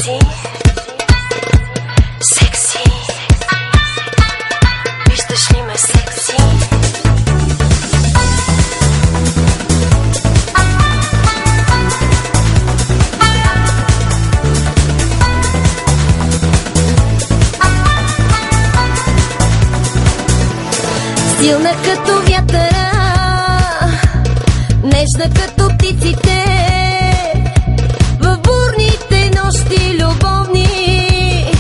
секси, секси. Виждаш ли ме секси? Силна като вятъра, нежна като птиците, в бурните нощи любовни,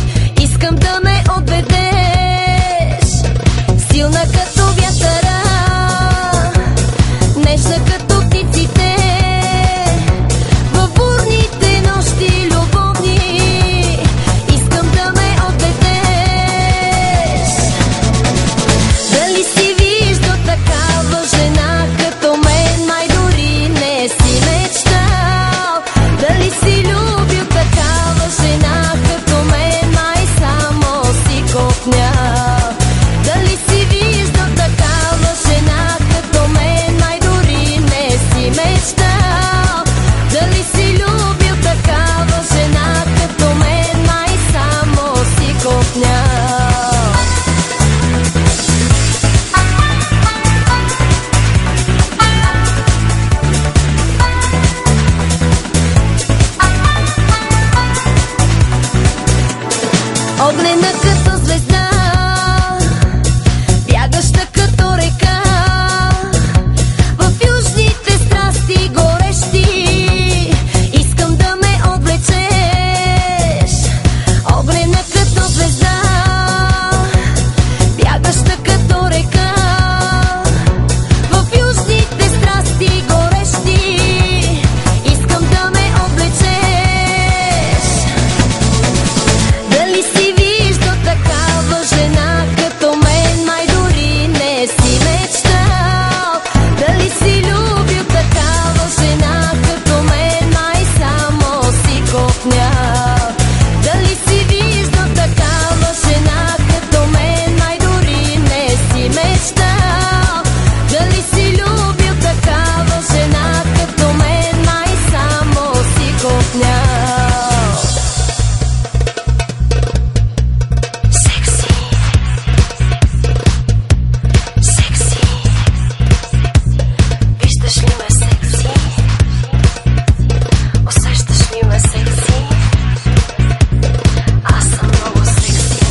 искам да ме отведеш. Силна като вятъра, нежна като птиците, в бурните нощи любовни, искам да ме отведеш. Дали си виждал такава жена като мен, май дори не си мечтал. Дали си любил такава жена като мен, май само си копнял. Дали си виждал такава жена като мен, май дори не си мечтал. Дали си любил такава жена като мен, май само си копнял. Огнена като звезда, бягаща като река, в южните страсти горещи, искам да ме облечеш. Огнена като звезда, бягаща като река, в южните страсти горещи, искам да ме облечеш. Дали си виждал такава жена като мен, май дори не си мечтал. Дали си любил такава жена като мен, май само си копнял. Дали си виждал такава жена като мен, май дори не си мечтал. Дали си любил такава жена като мен, май само си копнял. Секси, секси. Виждаш ли ме секси? Усещаш ли ме секси? Аз съм много секси.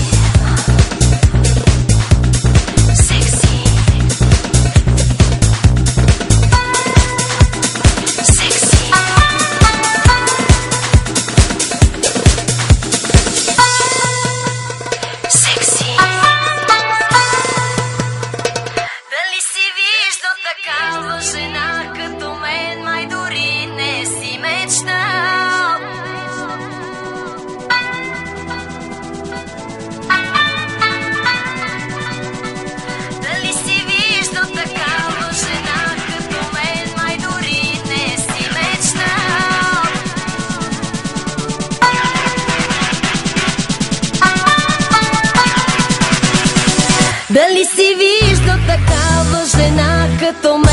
Секси, секси. Секси. Дали си виждал такава жена като мен, май дори не си мечтал. Дали си виждал такава жена като мен, май дори не си мечтал. Дали си виждал такава жена като мен?